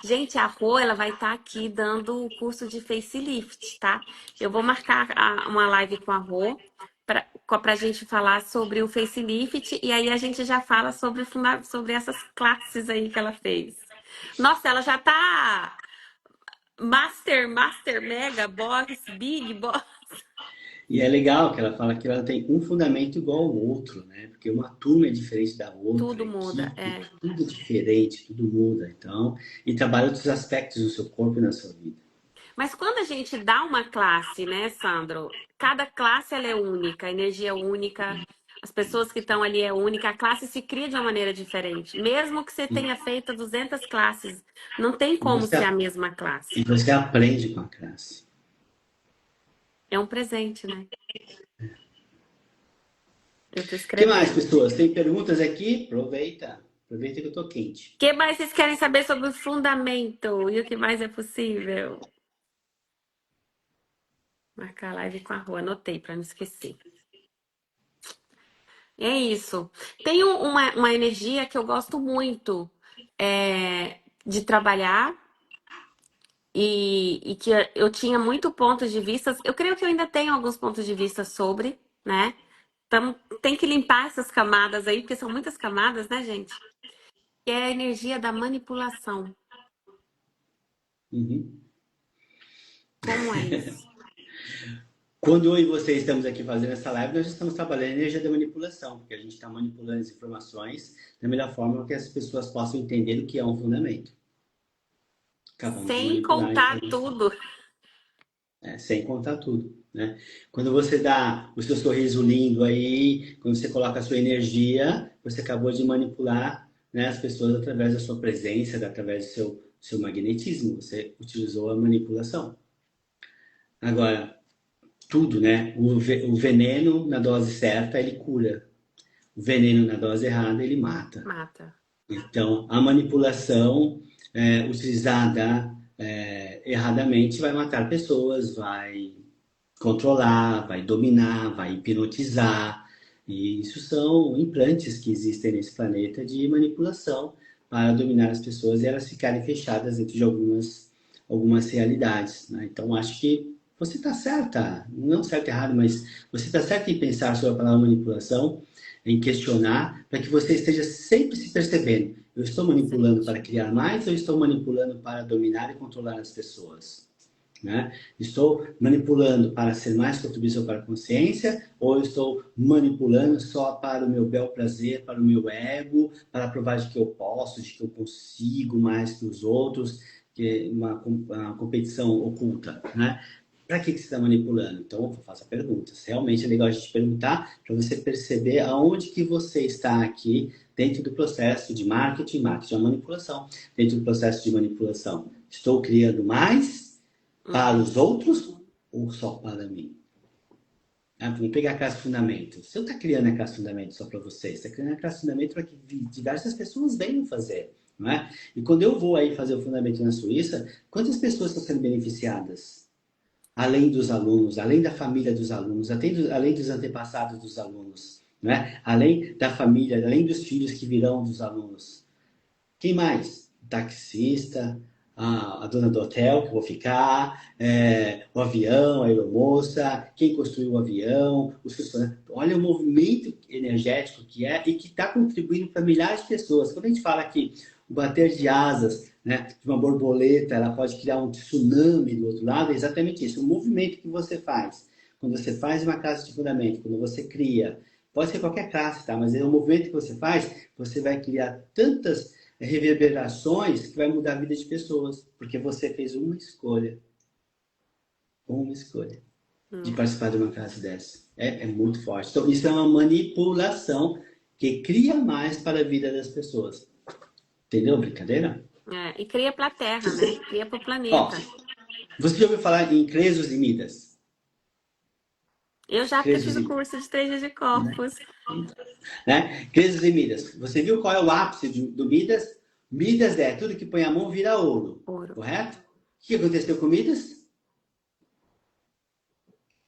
Gente, a Rô, ela vai estar aqui dando o curso de facelift, tá? Eu vou marcar uma live com a Rô pra gente falar sobre o facelift e aí a gente já fala sobre essas classes aí que ela fez. Nossa, ela já tá Master, Mega, Boss, Big, Boss. E é legal que ela fala que ela tem um fundamento igual ao outro, né? Porque uma turma é diferente da outra, a Tudo muda, equipe, tudo é diferente, tudo muda. Então, e trabalha outros aspectos do seu corpo e na sua vida. Mas quando a gente dá uma classe, né, Sandro? Cada classe ela é única, a energia é única, as pessoas que estão ali é única, a classe se cria de uma maneira diferente. Mesmo que você tenha feito 200 classes, não tem E como você, ser a mesma e classe. você aprende com a classe. É um presente, né? Eu tô O que mais, escrevendo. O pessoas? Tem perguntas aqui? Aproveita. Aproveita que eu tô quente. que mais vocês querem saber sobre o fundamento e o que mais é possível? Marcar a live com a Rua, anotei para não esquecer. É isso. Tem uma energia que eu gosto muito de trabalhar e que eu tinha muito pontos de vista. Eu creio que eu ainda tenho alguns pontos de vista sobre, né? Então, tem que limpar essas camadas aí, porque são muitas camadas, né, gente? Que é a energia da manipulação. Uhum. Como é isso? Quando eu e você estamos aqui fazendo essa live, nós estamos trabalhando a energia da manipulação, porque a gente está manipulando as informações da melhor forma que as pessoas possam entender o que é um fundamento. Acabamos de Sem manipular a contar informação, tudo. sem contar tudo. né? Quando você dá o seu sorriso lindo aí, quando você coloca a sua energia, você acabou de manipular, né, as pessoas através da sua presença, através do seu magnetismo. Você utilizou a manipulação. Agora, tudo, né? O veneno na dose certa, ele cura. O veneno na dose errada, ele mata. Mata. Então, a manipulação utilizada erradamente vai matar pessoas, vai controlar, vai dominar, vai hipnotizar. E isso são implantes que existem nesse planeta de manipulação para dominar as pessoas e elas ficarem fechadas dentro de algumas realidades. Né? Então, acho que você está certa, não certo errado, mas você está certa em pensar sobre a palavra manipulação, em questionar, para que você esteja sempre se percebendo. Eu estou manipulando para criar mais ou estou manipulando para dominar e controlar as pessoas? Né? Estou manipulando para ser mais contribuição para a consciência ou estou manipulando só para o meu bel prazer, para o meu ego, para provar de que eu posso, de que eu consigo mais que os outros, que é uma competição oculta, né? Para que você está manipulando? Então, eu faço perguntas. Realmente é legal a gente perguntar para você perceber aonde que você está aqui dentro do processo de marketing. Marketing é uma manipulação. Dentro do processo de manipulação, estou criando mais para os outros ou só para mim? Vamos pegar a classe fundamento. Você não está criando a classe fundamento só para você, você está criando a classe fundamento para que diversas pessoas venham fazer. Não é? E quando eu vou aí fazer o fundamento na Suíça, quantas pessoas estão sendo beneficiadas? Além dos alunos, além da família dos alunos, além dos antepassados dos alunos, né? Além da família, além dos filhos que virão dos alunos. Quem mais? O taxista, a dona do hotel que eu vou ficar, o avião, a aeromoça, quem construiu o avião, os funcionários. Olha o movimento energético que é e que está contribuindo para milhares de pessoas. Quando a gente fala que o bater de asas, né, de uma borboleta, ela pode criar um tsunami do outro lado, é exatamente isso. O movimento que você faz. Quando você faz uma classe de fundamento, quando você cria, pode ser qualquer classe, tá? Mas é o movimento que você faz, você vai criar tantas reverberações que vai mudar a vida de pessoas, porque você fez uma escolha de participar de uma classe dessa. É muito forte. Então, isso é uma manipulação que cria mais para a vida das pessoas. Entendeu? Brincadeira? E cria para a Terra, né? Cria para o Ó, planeta. você já ouviu falar em Cresos e Midas? Eu já, porque eu fiz Cresos o e curso de 3D de corpos. né? Cresos e Midas. Você viu qual é o ápice do Midas? Midas é tudo que põe a mão vira ouro. Ouro. Correto? O que aconteceu com Midas?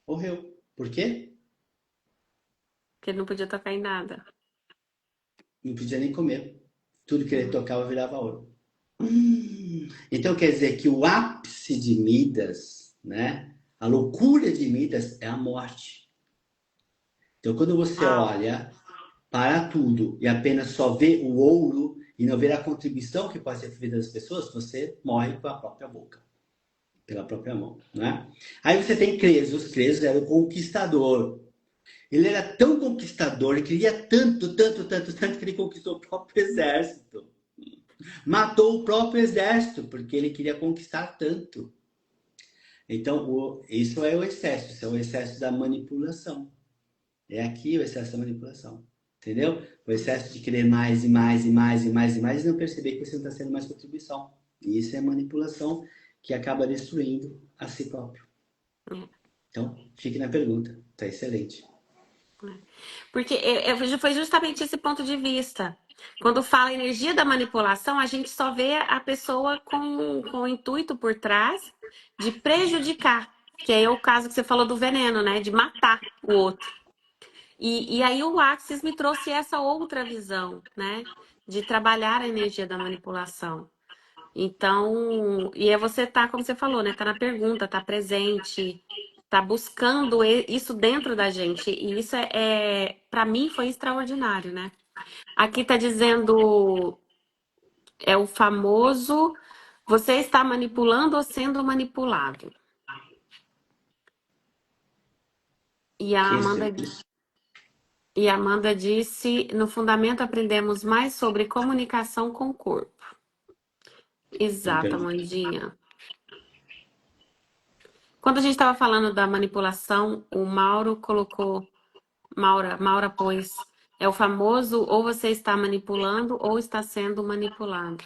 Morreu. Por quê? Porque ele não podia tocar em nada. Não podia nem comer. Tudo que ele tocava virava ouro. Então quer dizer que o ápice de Midas, né? A loucura de Midas é a morte. Então quando você olha para tudo e apenas só vê o ouro e não vê a contribuição que pode ser feita das pessoas, você morre com a própria boca, pela própria mão, né? Aí você tem Cresos. Cresos era o conquistador. Ele era tão conquistador, ele queria tanto, tanto, tanto, tanto que ele conquistou o próprio exército. Matou o próprio exército, porque ele queria conquistar tanto. Então, isso é o excesso, isso é o excesso da manipulação. É aqui o excesso da manipulação. Entendeu? O excesso de querer mais e mais e mais e mais e mais e não perceber que você não está sendo mais contribuição. E isso é manipulação que acaba destruindo a si próprio. Então, fique na pergunta. Tá excelente. Porque foi justamente esse ponto de vista. Quando fala energia da manipulação, a gente só vê a pessoa com o intuito por trás de prejudicar. Que é o caso que você falou do veneno, né? De matar o outro. E aí o Axis me trouxe essa outra visão, né? De trabalhar a energia da manipulação. Então, e é você tá, como você falou, né? Tá na pergunta, tá presente, tá buscando isso dentro da gente. E isso para mim foi extraordinário, né? Aqui tá dizendo, é o famoso, você está manipulando ou sendo manipulado. E a Amanda, e a Amanda disse, no fundamento aprendemos mais sobre comunicação com o corpo. Exato, Amandinha. Quando a gente estava falando da manipulação, o Mauro colocou, Maura pôs, é o famoso ou você está manipulando ou está sendo manipulado.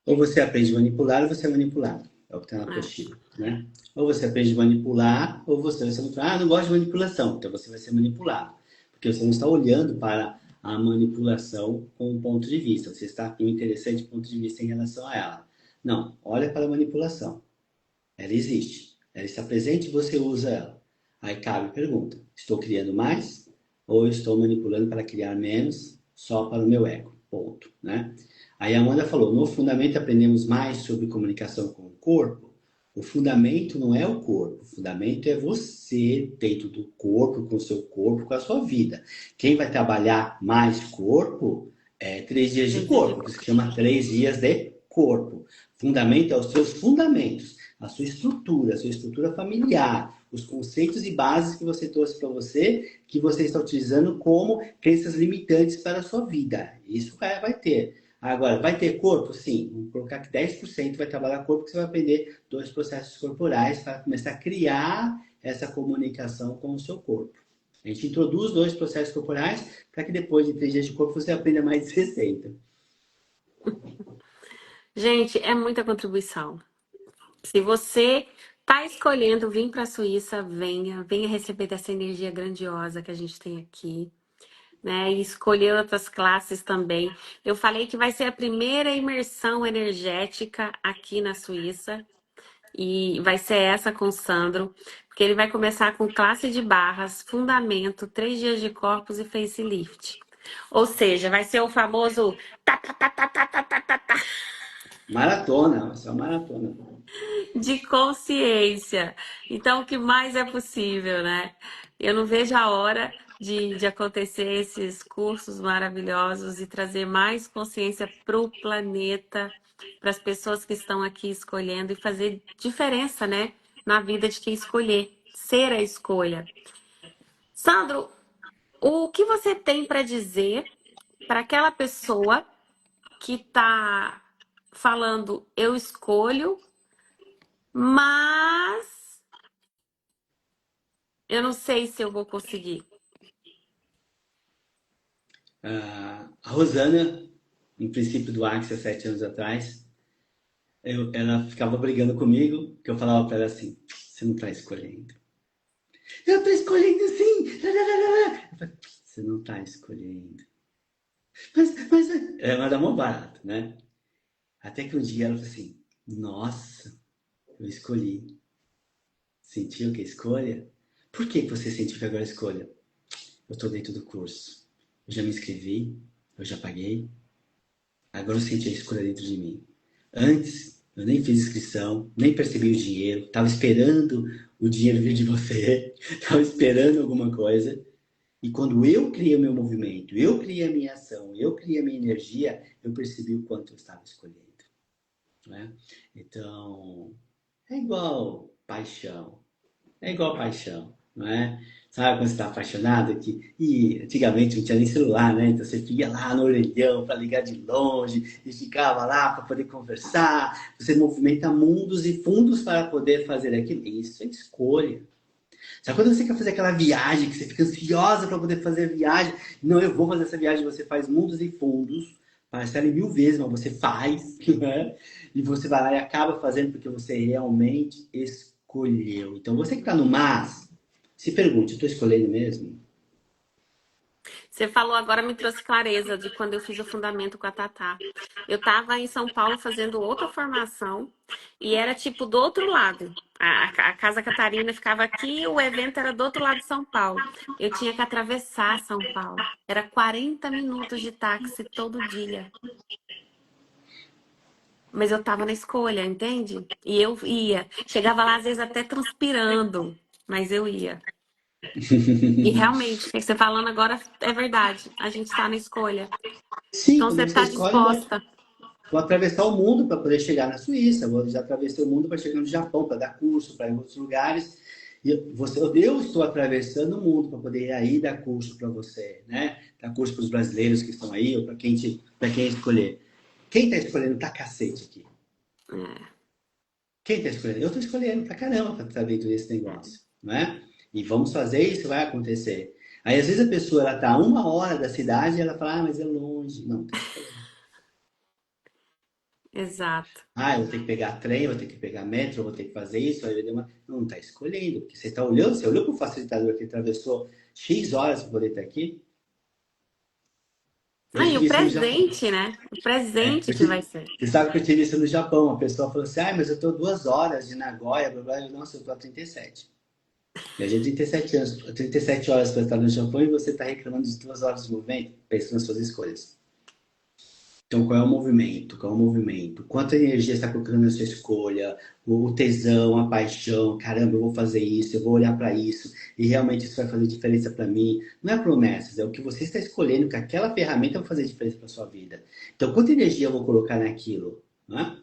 Ou você aprende a manipular ou você é manipulado. É o que está na É. apostila, né? Ou você aprende a manipular ou você vai ser manipulado. Ah, não gosto de manipulação. Então você vai ser manipulado. Porque você não está olhando para a manipulação com um ponto de vista. Você está com um interessante ponto de vista em relação a ela. Não, olha para a manipulação. Ela existe. Ela está presente e você usa ela. Aí cabe a pergunta: estou criando mais ou estou manipulando para criar menos só para o meu ego? Ponto, né? Aí a Amanda falou: no fundamento aprendemos mais sobre comunicação com o corpo. O fundamento não é o corpo, o fundamento é você dentro do corpo, com o seu corpo, com a sua vida. Quem vai trabalhar mais corpo é 3 dias de corpo, que se chama 3 dias de corpo. Fundamento é os seus fundamentos, a sua estrutura familiar, os conceitos e bases que você trouxe para você, que você está utilizando como crenças limitantes para a sua vida. Isso vai ter. Agora, vai ter corpo? Sim. Vamos colocar que 10% vai trabalhar corpo, que você vai aprender 2 processos corporais para começar a criar essa comunicação com o seu corpo. A gente introduz 2 processos corporais para que depois de 3 dias de corpo você aprenda mais de 60. Gente, é muita contribuição. Se você está escolhendo vir para a Suíça, venha receber dessa energia grandiosa que a gente tem aqui, né? E escolher outras classes também. Eu falei que vai ser a primeira imersão energética aqui na Suíça. E vai ser essa com o Sandro, porque ele vai começar com classe de barras, fundamento, 3 dias de corpos e facelift. Ou seja, vai ser o famoso tá, tá, tá, tá, tá, tá, tá, tá, tá, Maratona, vai ser uma maratona. de consciência. Então, o que mais é possível, né? Eu não vejo a hora de acontecer esses cursos maravilhosos e trazer mais consciência para o planeta, para as pessoas que estão aqui escolhendo e fazer diferença, né? Na vida de quem escolher, ser a escolha. Sandro, o que você tem para dizer para aquela pessoa que está falando, eu escolho, mas eu não sei se eu vou conseguir. A Rosana, em princípio do Axis, há 7 anos atrás, ela ficava brigando comigo, que eu falava para ela assim: você não está escolhendo. Eu estou escolhendo sim! Você não está escolhendo. Mas ela era mó barato, né? Até que um dia ela falou assim: nossa, eu escolhi. Sentiu que é escolha? Por que você sentiu que agora é escolha? Eu estou dentro do curso. Eu já me inscrevi, eu já paguei. Agora eu senti a escolha dentro de mim. Antes, eu nem fiz inscrição, nem percebi o dinheiro, estava esperando o dinheiro vir de você, estava esperando alguma coisa. E quando eu criei o meu movimento, eu criei a minha ação, eu criei a minha energia, eu percebi o quanto eu estava escolhendo. Né? Então, é igual paixão. É igual paixão, não é? Sabe quando você está apaixonado? E antigamente não tinha nem celular, né? Então você ia lá no orelhão para ligar de longe e ficava lá para poder conversar. Você movimenta mundos e fundos para poder fazer aquilo. Isso é escolha. Sabe quando você quer fazer aquela viagem, que você fica ansiosa para poder fazer a viagem? Não, eu vou fazer essa viagem. Você faz mundos e fundos, parcela em 1000 vezes, mas você faz, né? E você vai lá e acaba fazendo porque você realmente escolheu. Então, você que está no mas, se pergunte: eu estou escolhendo mesmo? Você falou agora, me trouxe clareza de quando eu fiz o fundamento com a Tatá. Eu estava em São Paulo fazendo outra formação e era tipo do outro lado. A Casa Catarina ficava aqui, o evento era do outro lado de São Paulo. Eu tinha que atravessar São Paulo. Era 40 minutos de táxi todo dia. Mas eu estava na escolha, entende? E eu ia. Chegava lá, às vezes, até transpirando, mas eu ia. E realmente, o que você falando agora é verdade. A gente está na escolha. Sim, Então quando você você está escolhe, disposta. vou atravessar o mundo para poder chegar na Suíça, vou já atravessar o mundo para chegar no Japão, para dar curso, para ir em outros lugares. E eu estou atravessando o mundo para poder aí dar curso para você, né? Dar curso para os brasileiros que estão aí, ou para quem escolher. Quem está escolhendo tá cacete aqui. É. Quem está escolhendo? Eu estou escolhendo pra caramba para estar dentro desse negócio, não é? E vamos fazer isso, vai acontecer. Aí, às vezes, a pessoa ela tá a 1 hora da cidade e ela fala, ah, mas é longe. Não, está escolhendo. Exato. Ah, eu vou ter que pegar trem, eu vou ter que pegar metro, eu vou ter que fazer isso. Aí eu dei uma... Não, está escolhendo, porque você está olhando, você olhou para o facilitador que atravessou X horas para poder estar aqui. Eu Ah, e o tive isso no Japão. presente, né? O presente Eu que vai tive... ser. Você sabe que eu tive isso no Japão. A pessoa falou assim, ah, mas eu estou 2 horas de Nagoya, blá, blá. Nossa, eu estou a 37. Viajei 37 anos, 37 horas para estar no Japão e você está reclamando de 2 horas de movimento? Pense nas suas escolhas. Então, qual é o movimento? Qual é o movimento? Quanta energia está colocando na sua escolha? O tesão, a paixão. Caramba, eu vou fazer isso, eu vou olhar para isso e realmente isso vai fazer diferença para mim. Não é promessas, é o que você está escolhendo, que aquela ferramenta vai fazer diferença para sua vida. Então, quanta energia eu vou colocar naquilo? Não é?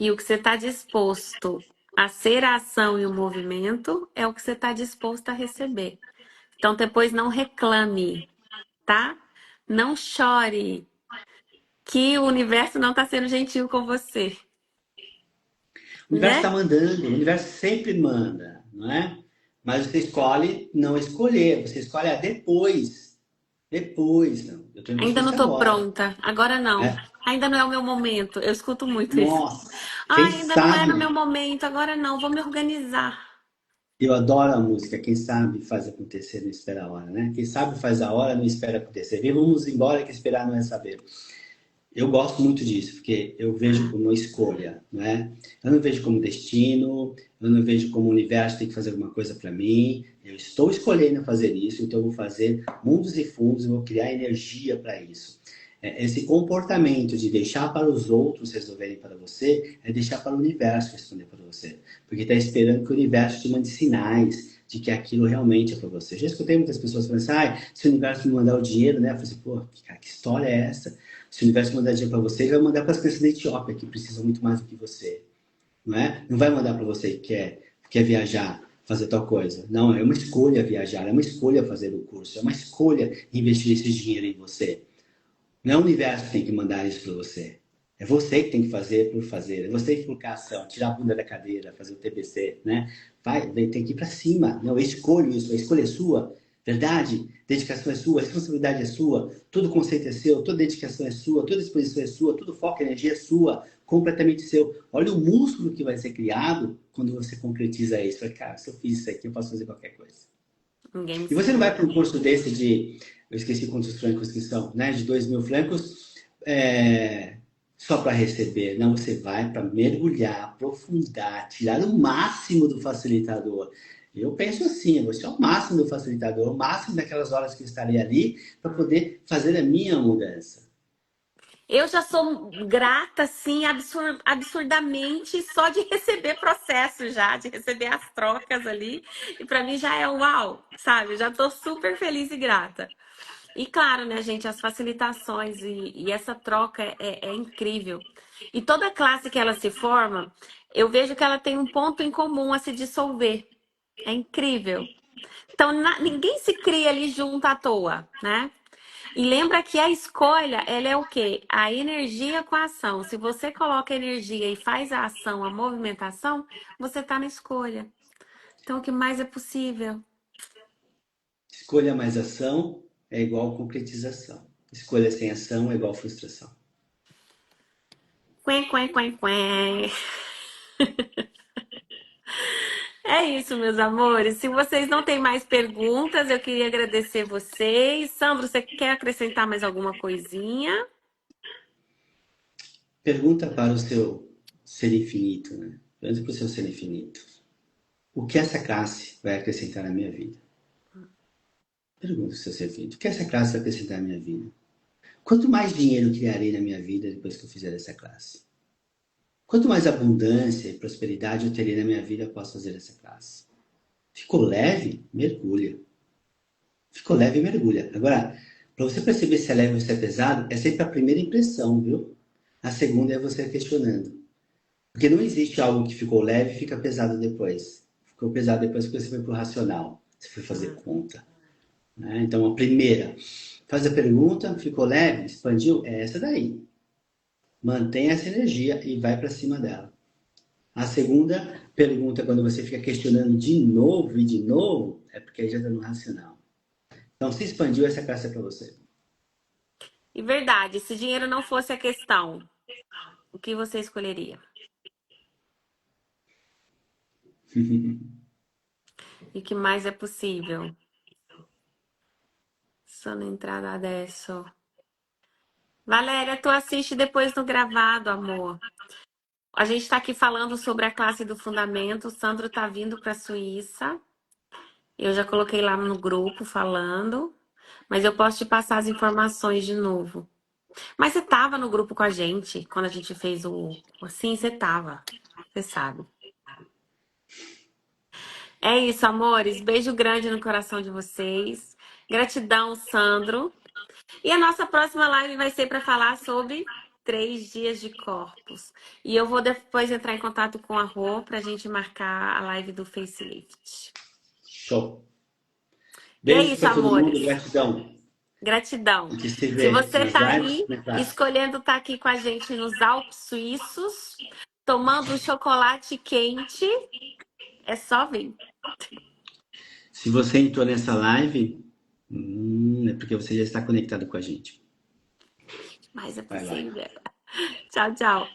E o que você está disposto a ser a ação e o movimento é o que você está disposto a receber. Então, depois não reclame, tá? Não chore que o universo não está sendo gentil com você, O universo está né? mandando, o universo sempre manda, não é? Mas você escolhe não escolher, você escolhe depois. Depois, não. Eu estou em Ainda busca não disso estou agora. pronta. Agora não. Né? Ainda não é o meu momento. Eu escuto muito isso. Nossa, Ah, quem ainda não é no sabe? meu momento. Agora não. Vou me organizar. Eu adoro a música. Quem sabe faz acontecer, não espera a hora, né? Quem sabe faz a hora, não espera acontecer. Vem, vamos embora que esperar não é saber. Eu gosto muito disso, porque eu vejo como uma escolha, né? Eu não vejo como destino, eu não vejo como o universo tem que fazer alguma coisa para mim. Eu estou escolhendo fazer isso, então eu vou fazer mundos e fundos, eu vou criar energia para isso. Esse comportamento de deixar para os outros resolverem para você é deixar para o universo responder para você. Porque está esperando que o universo te mande sinais de que aquilo realmente é para você. Já escutei muitas pessoas falando assim, ah, se o universo me mandar o dinheiro, né? Eu falei assim, pô, cara, que história é essa? Se o universo mandar dinheiro para você, ele vai mandar para as crianças da Etiópia, que precisam muito mais do que você. Não é? Não vai mandar para você que quer viajar, fazer tal coisa. Não, é uma escolha viajar, é uma escolha fazer o curso, é uma escolha investir esse dinheiro em você. Não é o universo que tem que mandar isso para você. É você que tem que fazer por fazer. É você que tem que colocar ação, tirar a bunda da cadeira, fazer o TBC, né? Vai, tem que ir para cima. Não, eu escolho isso, a escolha é sua. Verdade, dedicação é sua, responsabilidade é sua, todo conceito é seu, toda dedicação é sua, toda disposição é sua, todo foco e energia é sua, completamente seu. Olha o músculo que vai ser criado quando você concretiza isso. Fala, cara, se eu fiz isso aqui, eu posso fazer qualquer coisa. Ninguém me E você não vai segura. para um curso desse eu esqueci quantos francos que são, né? De 2.000 francos, só para receber. Não, você vai para mergulhar, aprofundar, tirar o máximo do facilitador. Eu penso assim, eu vou tirar o máximo do facilitador, o máximo daquelas horas que eu estarei ali para poder fazer a minha mudança. Eu já sou grata, assim, absurdamente, só de receber processo já, de receber as trocas ali. E para mim já é uau, sabe? Já tô super feliz e grata. E claro, né, gente, as facilitações e essa troca é incrível. E toda classe que ela se forma, eu vejo que ela tem um ponto em comum a se dissolver. É incrível. Então, ninguém se cria ali junto à toa, né? E lembra que a escolha, ela é o quê? A energia com a ação. Se você coloca energia e faz a ação, a movimentação, você está na escolha. Então, o que mais é possível? Escolha mais ação é igual concretização. Escolha sem ação é igual frustração. Quen, quen, quen, quen. É isso, meus amores. Se vocês não têm mais perguntas, eu queria agradecer vocês. Sandro, você quer acrescentar mais alguma coisinha? Pergunta para o seu ser infinito, né? Pergunta para o seu ser infinito. O que essa classe vai acrescentar na minha vida? Pergunta ao seu ser infinito. O que essa classe vai acrescentar na minha vida? Quanto mais dinheiro criarei na minha vida depois que eu fizer essa classe? Quanto mais abundância e prosperidade eu terei na minha vida após fazer essa classe? Ficou leve? Mergulha. Ficou leve? Mergulha. Agora, para você perceber se é leve ou se é pesado, é sempre a primeira impressão, viu? A segunda é você questionando. Porque não existe algo que ficou leve e fica pesado depois. Ficou pesado depois porque você foi para o racional. Você foi fazer Hum. conta. Né? Então, a primeira, faz a pergunta, ficou leve, expandiu, é essa daí. Mantém essa energia e vai para cima dela. A segunda pergunta, quando você fica questionando de novo e de novo, é porque aí já está no racional. Então, se expandiu, essa classe é para você. E verdade, se dinheiro não fosse a questão, o que você escolheria? E que mais é possível? Só na entrada adesso. Valéria, tu assiste depois no gravado, amor. A gente está aqui falando sobre a classe do fundamento. O Sandro tá vindo para a Suíça. Eu já coloquei lá no grupo falando, mas eu posso te passar as informações de novo. Mas você tava no grupo com a gente quando a gente fez o. Sim, você tava. Você sabe. É isso, amores. Beijo grande no coração de vocês. Gratidão, Sandro. E a nossa próxima live vai ser para falar sobre 3 dias de corpos. E eu vou depois entrar em contato com a Rô para a gente marcar a live do facelift. Show. E é Beijo isso, para todo mundo, amores. gratidão. Gratidão. A gente se Se vê você nas tá lives, aí na classe. escolhendo estar aqui com a gente nos Alpes Suíços, tomando um chocolate quente, é só vir. Se você entrou nessa live, é porque você já está conectado com a gente. Mas é Vai lá. possível. Tchau, tchau.